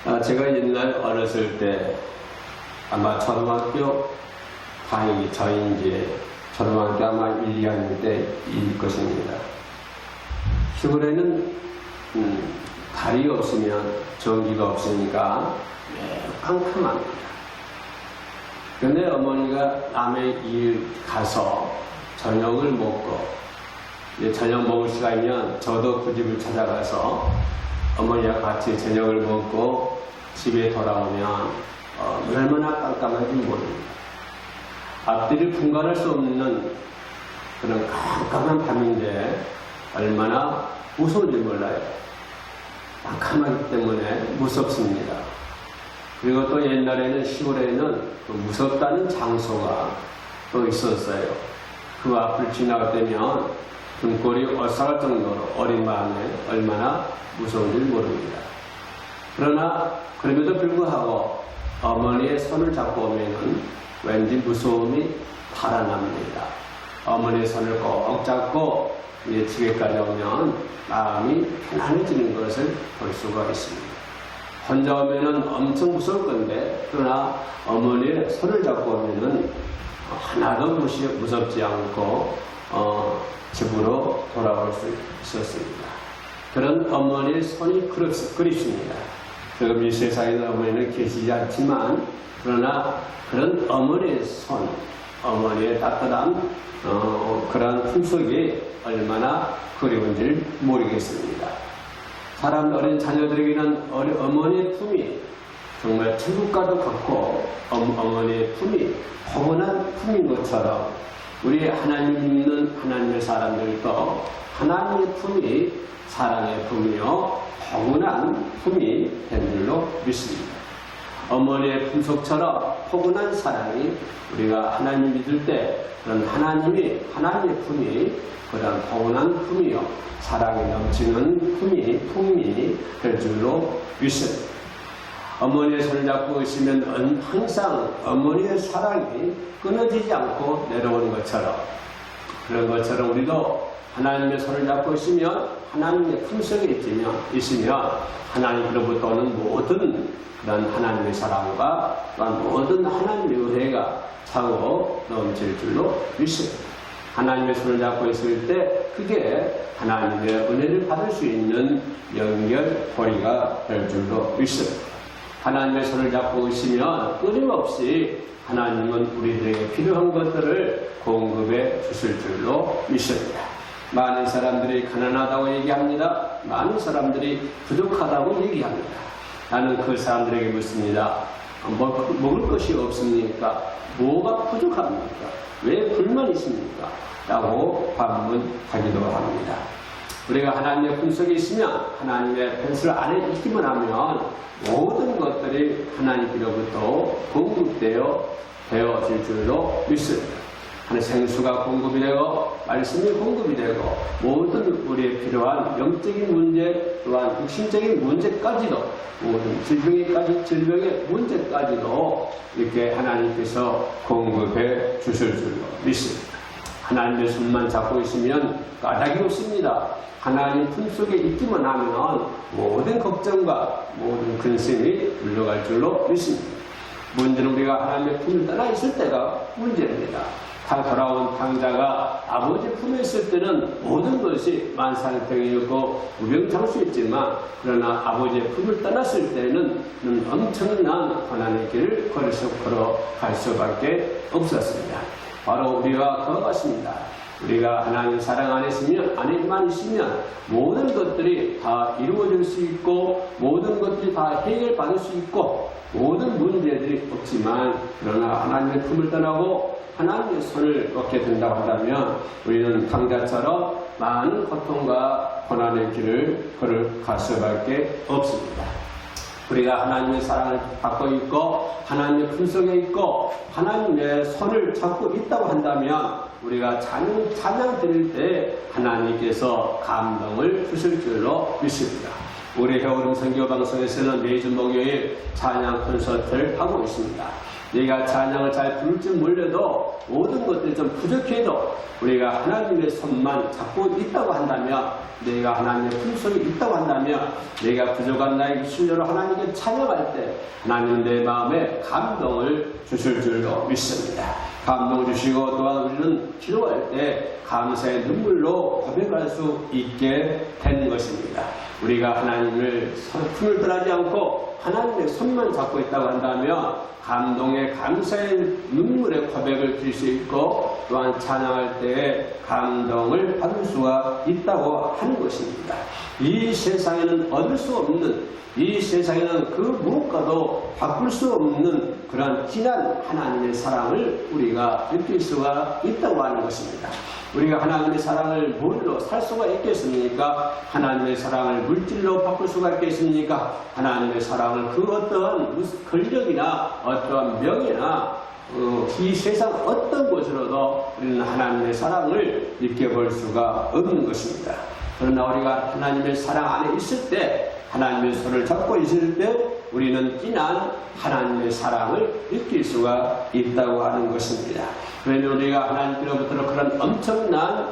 제가 옛날 어렸을 때 아마 초등학교 다니기 전인지 초등학교 아마 1, 2학년 때일 것입니다. 시골에는 달이 없으면 전기가 없으니까 매우 깜깜합니다. 그런데 어머니가 남의 일 가서 저녁을 먹고 저녁 먹을 시간이면 저도 그 집을 찾아가서 어머니와 같이 저녁을 먹고 집에 돌아오면 얼마나 깜깜한지 모릅니다. 앞뒤를 분간할 수 없는 그런 깜깜한 밤인데 얼마나 무서운지 몰라요. 깜깜하기 때문에 무섭습니다. 그리고 또 옛날에는 시골에는 또 무섭다는 장소가 또 있었어요. 그 앞을 지나가면 등골이 얼싸할 정도로 어린 마음에 얼마나 무서운지 모릅니다. 그러나 그럼에도 불구하고 어머니의 손을 잡고 오면은 왠지 무서움이 달아납니다. 어머니의 손을 꼭 잡고 집에까지 오면 마음이 편안해지는 것을 볼 수가 있습니다. 혼자 오면은 엄청 무서울 건데 그러나 어머니의 손을 잡고 오면은 하나도 무섭지 않고 집으로 돌아올 수 있었습니다. 그런 어머니의 손이 그립습니다. 지금 이 세상에 어머니는 계시지 않지만 그러나 그런 어머니의 손, 어머니의 따뜻한 그런 품속이 얼마나 그리운지 모르겠습니다. 사람 어린 자녀들에게는 어머니의 품이 정말 천국과도 같고 어머니의 품이 포근한 품인 것처럼 우리 하나님 믿는 하나님의 사람들도 하나님의 품이 사랑의 품이요 포근한 품이 된 줄로 믿습니다. 어머니의 품속처럼 포근한 사랑이 우리가 하나님 믿을 때 그런 하나님의 품이 그런 포근한 품이요 사랑이 넘치는 품이 될 줄로 믿습니다. 어머니의 손을 잡고 있으면 항상 어머니의 사랑이 끊어지지 않고 내려오는 것처럼 그런 것처럼 우리도 하나님의 손을 잡고 있으면 하나님의 품속에 있으면 하나님으로부터 오는 모든 그런 하나님의 사랑과 또한 모든 하나님의 은혜가 차고 넘칠 줄로 믿습니다. 하나님의 손을 잡고 있을 때 그게 하나님의 은혜를 받을 수 있는 연결고리가 될 줄로 믿습니다. 하나님의 손을 잡고 있으면 끊임없이 하나님은 우리들에게 필요한 것들을 공급해 주실 줄로 믿습니다. 많은 사람들이 가난하다고 얘기합니다. 많은 사람들이 부족하다고 얘기합니다. 나는 그 사람들에게 묻습니다. 먹을 것이 없습니까? 뭐가 부족합니까? 왜 불만이 있습니까? 라고 반문하기도 합니다. 우리가 하나님의 품속에 있으면 하나님의 펜슬 안에 있기만 하면 모든 것들이 하나님께로부터 공급되어질 줄로 믿습니다. 생수가 공급이 되고 말씀이 공급이 되고 모든 우리의 필요한 영적인 문제 또한 육신적인 문제까지도 모든 질병의 문제까지도 이렇게 하나님께서 공급해 주실 줄로 믿습니다. 하나님의 손만 잡고 있으면 까닭이 없습니다. 하나님 품속에 있기만 하면 모든 걱정과 모든 근심이 물러갈 줄로 믿습니다. 문제는 우리가 하나님의 품을 떠나 있을 때가 문제입니다. 돌아온 탕자가 아버지 품에 있을 때는 모든 것이 만사형통이었고 무병장수였지만 그러나 아버지의 품을 떠났을 때는 엄청난 고난의 길을 걸어갈 수밖에 없었습니다. 바로 우리와 그와 같습니다. 우리가 하나님 사랑 안에만 있으면 모든 것들이 다 이루어질 수 있고 모든 것들이 다 해결받을 수 있고 모든 문제들이 없지만 그러나 하나님의 품을 떠나고 하나님의 손을 놓게 된다고 한다면 우리는 탕자처럼 많은 고통과 고난의 길을 걸어갈 수밖에 없습니다. 우리가 하나님의 사랑을 받고 있고 하나님의 품속에 있고 하나님의 손을 잡고 있다고 한다면 우리가 찬양 드릴 때 하나님께서 감동을 주실 줄로 믿습니다. 우리 해오름 선교 방송에서는 매주 목요일 찬양 콘서트를 하고 있습니다. 내가 찬양을 잘 부를 줄 몰라도 모든 것들이 좀 부족해도 우리가 하나님의 손만 잡고 있다고 한다면, 내가 하나님의 품속에 있다고 한다면, 내가 부족한 나의 순료로 하나님께 찬양할 때 하나님은 내 마음에 감동을 주실 줄로 믿습니다. 감동을 주시고 또한 우리는 기도할 때 감사의 눈물로 고백할 수 있게 된 것입니다. 우리가 하나님을 품을 떠나지 않고 하나님의 손만 잡고 있다고 한다면 감동의 감사의 눈물의 고백을 드릴 수 있고 또한 찬양할 때에 감동을 받을 수가 있다고 하는 것입니다. 이 세상에는 얻을 수 없는, 이 세상에는 그 무엇과도 바꿀 수 없는 그런 진한 하나님의 사랑을 우리가 느낄 수가 있다고 하는 것입니다. 우리가 하나님의 사랑을 뭘로 살 수가 있겠습니까? 하나님의 사랑을 물질로 바꿀 수가 있겠습니까? 하나님의 사랑을 그 어떠한 권력이나 어떠한 명예나 이 세상 어떤 곳으로도 우리는 하나님의 사랑을 느껴볼 수가 없는 것입니다. 그러나 우리가 하나님의 사랑 안에 있을 때, 하나님의 손을 잡고 있을 때 우리는 진한 하나님의 사랑을 느낄 수가 있다고 하는 것입니다. 그러면 우리가 하나님께로부터 그런 엄청난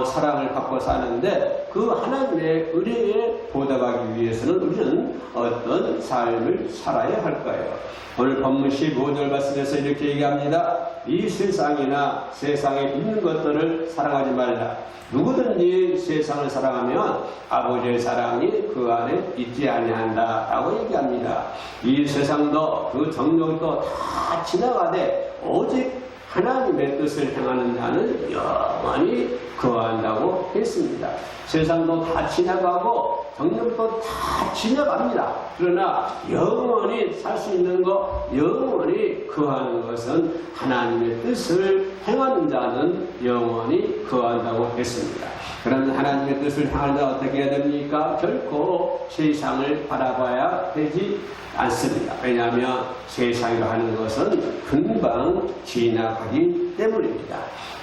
사랑을 받고 사는데 그 하나님의 은혜에 보답하기 위해서는 우리는 어떤 삶을 살아야 할까요? 오늘 본문 15절 말씀에서 이렇게 얘기합니다. 이 세상이나 세상에 있는 것들을 사랑하지 말라. 누구든지 세상을 사랑하면 아버지의 사랑이 그 안에 있지 아니한다 라고 얘기합니다. 이 세상도 그 정욕도 다 지나가되 오직 하나님의 뜻을 행하는 자는 영원히 거한다고 했습니다. 세상도 다 지나가고 정욕도 다 지나갑니다. 그러나 영원히 살 수 있는 것, 영원히 거하는 것은 하나님의 뜻을 행하는 자는 영원히 거한다고 했습니다. 그러면 하나님의 뜻을 행하는 자는 어떻게 해야 됩니까? 결코 세상을 바라봐야 되지 않습니다. 왜냐하면 세상이라 하는 것은 금방 지나가기 때문입니다.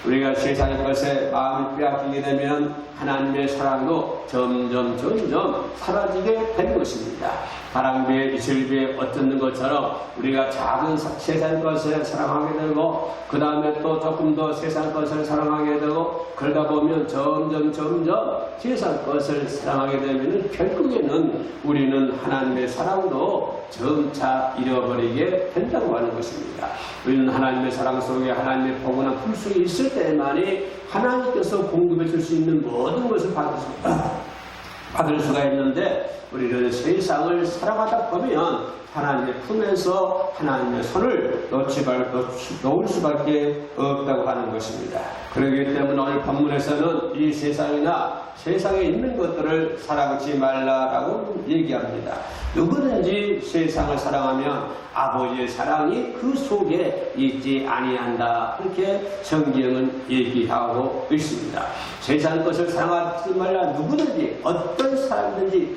우리가 세상의 것에 마음을 빼앗기게 되면 하나님의 사랑도 점점 사라지게 된 것입니다. 바람비에 이슬비에 어쩌는 것처럼 우리가 작은 세상 것을 사랑하게 되고 그 다음에 또 조금 더 세상 것을 사랑하게 되고 그러다 보면 점점 세상 것을 사랑하게 되면 결국에는 우리는 하나님의 사랑도 점차 잃어버리게 된다고 하는 것입니다. 우리는 하나님의 사랑 속에 하나님의 포근한 품속에 있을 때만이 하나님께서 공급해 줄 수 있는 모든 것을 받을 수가 있는데 우리는 세상을 살아가다 보면 하나님의 품에서 하나님의 손을 놓을 수밖에 없다고 하는 것입니다. 그렇기 때문에 오늘 본문에서는 이 세상이나 세상에 있는 것들을 사랑하지 말라라고 얘기합니다. 누구든지 세상을 사랑하면 아버지의 사랑이 그 속에 있지 아니한다. 이렇게 성경은 얘기하고 있습니다. 세상 것을 사랑하지 말라. 누구든지 어떤 사람든지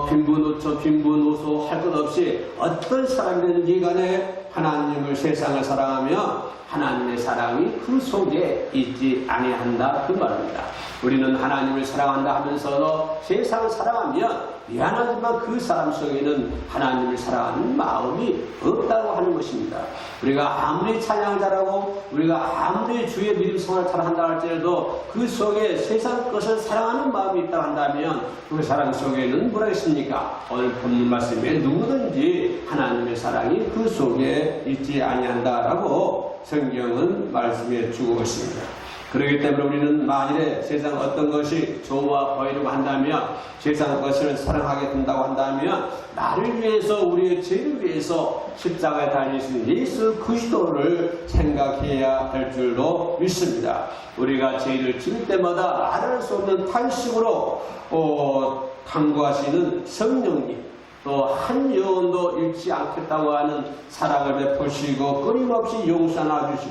빈부노초 빈부노소 할 것 없이 어떤 사람이든지 간에 하나님을 세상을 사랑하며 하나님의 사랑이 그 속에 있지 아니한다 그 말입니다. 우리는 하나님을 사랑한다 하면서도 세상을 사랑하면 미안하지만 그 사람 속에는 하나님을 사랑하는 마음이 없다고 하는 것입니다. 우리가 아무리 찬양 잘하고 우리가 아무리 주의 믿음 생활을 잘한다 할지라도 그 속에 세상 것을 사랑하는 마음이 있다고 한다면 그 사람 속에는 뭐라 했습니까? 오늘 본문 말씀에 누구든지 하나님의 사랑이 그 속에 있지 아니한다라고 성경은 말씀해 주고 있습니다. 그렇기 때문에 우리는 만일에 세상 어떤 것이 좋아 보이려고 한다면 세상 것을 사랑하게 된다고 한다면 나를 위해서 우리의 죄를 위해서 십자가에 달리신 예수 그리스도를 생각해야 할 줄로 믿습니다. 우리가 죄를 지을 때마다 말할 수 없는 탄식으로 탐구하시는 성령님 또 한 영혼도 잃지 않겠다고 하는 사랑을 베푸시고 끊임없이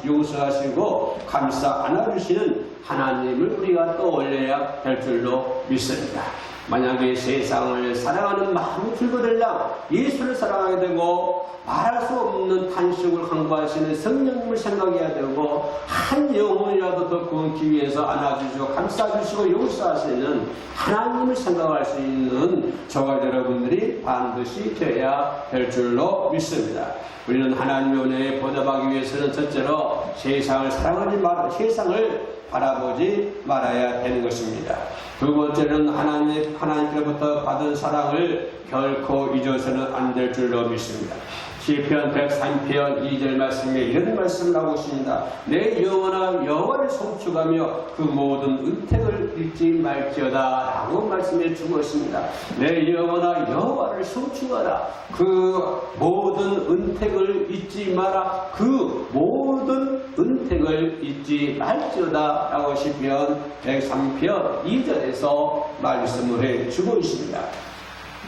용서하시고 감싸 안아주시는 하나님을 우리가 떠올려야 할 줄로 믿습니다. 만약에 세상을 사랑하는 마음이 줄거들랑 예수를 사랑하게 되고 말할 수 없는 탄식을 강구하시는 성령님을 생각해야 되고 한 영혼이라도 더 구원기 위해서 안아주시고 감싸주시고 용서하시는 하나님을 생각할 수 있는 저와 여러분들이 반드시 되어야 될 줄로 믿습니다. 우리는 하나님의 은혜에 보답하기 위해서는 첫째로 세상을 사랑하지 말아 세상을 바라보지 말아야 되는 것입니다. 두 번째는 하나님께로부터 받은 사랑을 결코 잊어서는 안 될 줄로 믿습니다. 시편 103편 2절 말씀에 이런 말씀을 하고 있습니다. 내 영혼아 여호와를 송축하며 그 모든 은택을 잊지 말지어다 라고 말씀해 주고 있습니다. 내 영혼아 여호와를 송축하라. 그 모든 은택을 잊지 마라. 그 모든 은택을 잊지 말지어다 라고 시편 103편 2절에서 말씀을 해 주고 있습니다.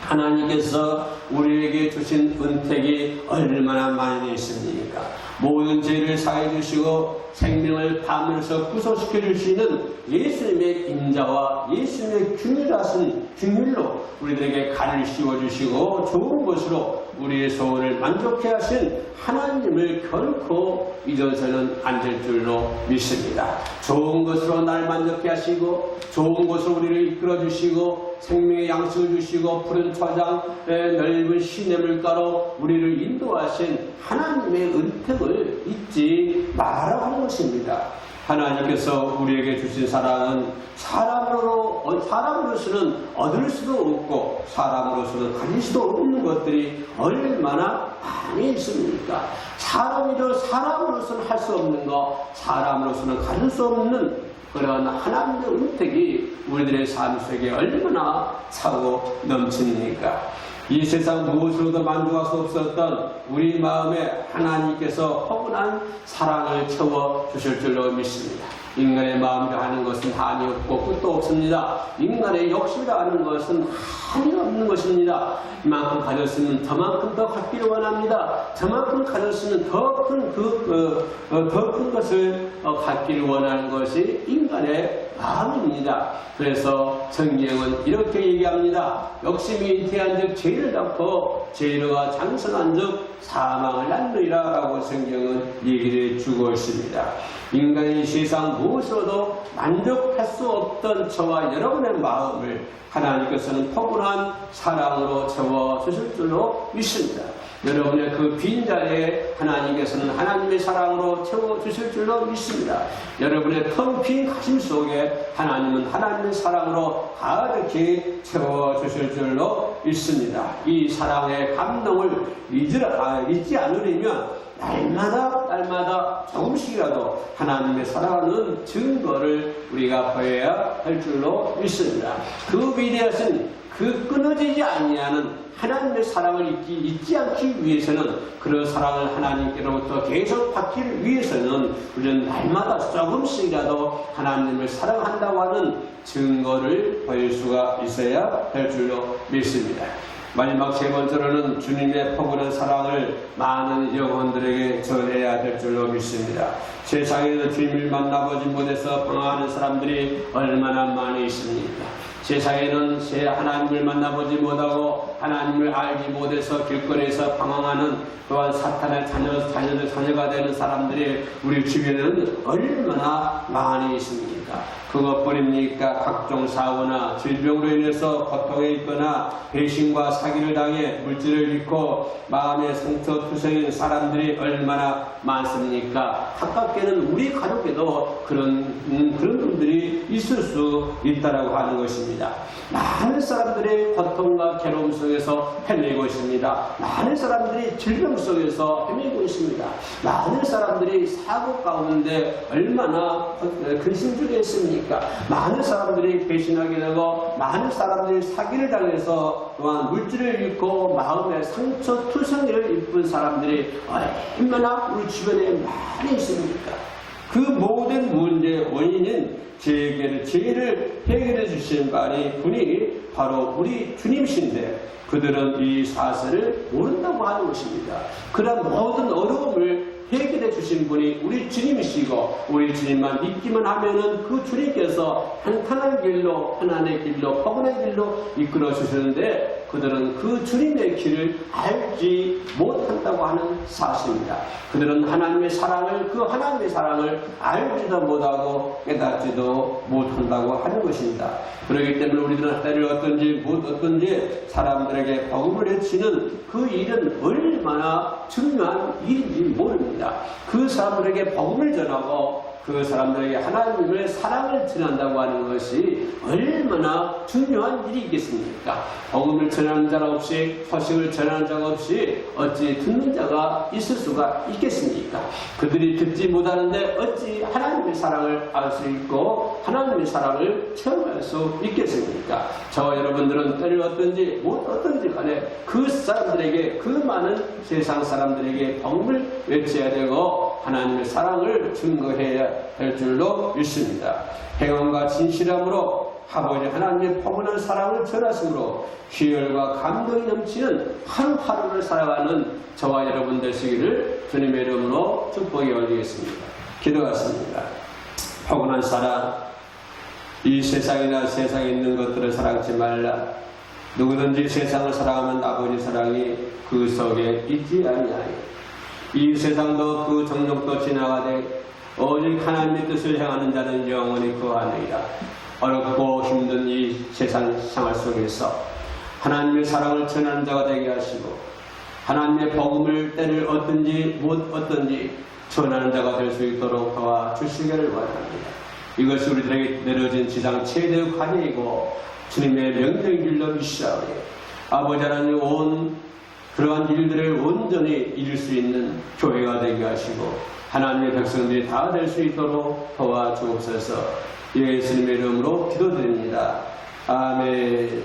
하나님께서 우리에게 주신 은택이 얼마나 많이 있습니까? 모든 죄를 사해 주시고 생명을 담으면서 구속시켜 주시는 예수님의 인자와 예수님의 균율로 우리들에게 간을 씌워 주시고 좋은 것으로 우리의 소원을 만족해 하신 하나님을 결코 잊어서는 안 될 줄로 믿습니다. 좋은 것으로 날 만족해 하시고 좋은 것으로 우리를 이끌어 주시고 생명의 양식을 주시고 푸른 초장 넓은 시냇 물가로 우리를 인도하신 하나님의 은택을 잊지 말아야 하는 것입니다. 하나님께서 우리에게 주신 사랑은 사람으로서는 얻을 수도 없고 사람으로서는 가질 수도 없는 것들이 얼마나 많이 있습니까? 사람으로서는 할 수 없는 것, 사람으로서는 가질 수 없는 그런 하나님의 은택이 우리들의 삶 속에 얼마나 차고 넘칩니까? 이 세상 무엇으로도 만족할 수 없었던 우리 마음에 하나님께서 포근한 사랑을 채워주실 줄로 믿습니다. 인간의 마음이라 하는 것은 한이 없고 끝도 없습니다. 인간의 욕심이라 하는 것은 한이 없는 것입니다. 이만큼 가졌으면 저만큼 더 갖기를 원합니다. 저만큼 가졌으면 더 큰 것을 갖기를 원하는 것이 인간의 마음입니다. 그래서 성경은 이렇게 얘기합니다. 욕심이 잉태한즉 죄를 낳고 죄가 장성한즉 사망을 낳느니라 라고 성경은 얘기를 해주고 있습니다. 인간이 세상 무엇으로도 만족할 수 없던 저와 여러분의 마음을 하나님께서는 포근한 사랑으로 채워주실 줄로 믿습니다. 여러분의 그 빈자리에 하나님께서는 하나님의 사랑으로 채워주실 줄로 믿습니다. 여러분의 텅 빈 가슴 속에 하나님은 하나님의 사랑으로 가득히 채워주실 줄로 믿습니다. 이 사랑의 감동을 잊지 않으려면 날마다 조금씩이라도 하나님의 사랑하는 증거를 우리가 보여야 할 줄로 믿습니다. 그 위대하신 그 끊어지지 아니하는 하나님의 사랑을 잊지 않기 위해서는 그런 사랑을 하나님께로부터 계속 받기 위해서는 우리는 날마다 조금씩이라도 하나님을 사랑한다고 하는 증거를 보일 수가 있어야 할 줄로 믿습니다. 마지막 세 번째로는 주님의 포근한 사랑을 많은 영혼들에게 전해야 될 줄로 믿습니다. 세상에는 주님을 만나보지 못해서 방황하는 사람들이 얼마나 많이 있습니까? 세상에는 하나님을 만나보지 못하고 하나님을 알지 못해서 길거리에서 방황하는 또한 사탄의 자녀가 되는 사람들이 우리 주변에는 얼마나 많이 있습니까? 그것뿐입니까? 각종 사고나 질병으로 인해서 고통에 있거나 배신과 사기를 당해 물질을 잃고 마음의 상처투성인 사람들이 얼마나 많습니까? 가깝게는 우리 가족에도 그런 분들이 있을 수 있다라고 하는 것입니다. 많은 사람들이 고통과 괴로움 속에서 헤매고 있습니다. 많은 사람들이 질병 속에서 헤매고 있습니다. 많은 사람들이 사고 가운데 얼마나 근심중에 있습니까? 많은 사람들이 배신하게 되고 많은 사람들이 사기를 당해서 또한 물질을 잃고 마음의 상처투성이를 입은 사람들이 얼마나 우리 주변에 많이 있습니까? 그 모든 문제의 원인은 죄를 해결해 주신 분이 바로 우리 주님이신데 그들은 이 사실을 모른다고 하는 것입니다. 그런 모든 어려움을 해결해 주신 분이 우리 주님이시고 우리 주님만 믿기만 하면은 그 주님께서 한탄한 길로 하나님의 길로 포근한 길로 이끌어 주시는데 그들은 그 주님의 길을 알지 못한다고 하는 사실입니다. 그들은 하나님의 사랑을 그 하나님의 사랑을 알지도 못하고 깨닫지도 못한다고 하는 것입니다. 그렇기 때문에 우리들은 때를 어떤지 못 어떤지 사람들에게 복음을 외치는 그 일은 얼마나 중요한 일인지 모릅니다. 그 사람들에게 복음을 전하고 그 사람들에게 하나님의 사랑을 전한다고 하는 것이 얼마나 중요한 일이겠습니까? 복음을 전하는 자가 없이 소식을 전하는 자가 없이 어찌 듣는 자가 있을 수가 있겠습니까? 그들이 듣지 못하는데 어찌 하나님의 사랑을 알 수 있고 하나님의 사랑을 체험할 수 있겠습니까? 저와 여러분들은 때를 어떤지 못 어떤지 간에 그 사람들에게 그 많은 세상 사람들에게 복음을 외쳐야 되고 하나님의 사랑을 증거해야 될 줄로 믿습니다. 행함과 진실함으로 아버지 하나님의 포근한 사랑을 전하심으로 희열과 감동이 넘치는 하루하루를 살아가는 저와 여러분 되시기를 주님의 이름으로 축복에 올리겠습니다. 기도하겠습니다. 포근한 사랑, 이 세상이나 세상에 있는 것들을 사랑하지 말라. 누구든지 세상을 사랑하면 아버지 사랑이 그 속에 있지 아니하여 이 세상도 그 정욕도 지나가되 오직 하나님의 뜻을 행하는 자는 영원히 거하느니라. 어렵고 힘든 이 세상 생활 속에서 하나님의 사랑을 전하는 자가 되게 하시고 하나님의 복음을 때를 얻든지 못 얻든지 전하는 자가 될 수 있도록 도와주시기를 원합니다. 이것이 우리들에게 내려진 지상 최대의 관예이고 주님의 명령인 줄로 믿사오니 아버지 하나님 온 그러한 일들을 온전히 이룰 수 있는 교회가 되게 하시고 하나님의 백성들이 다 될 수 있도록 도와주옵소서. 예수님의 이름으로 기도드립니다. 아멘.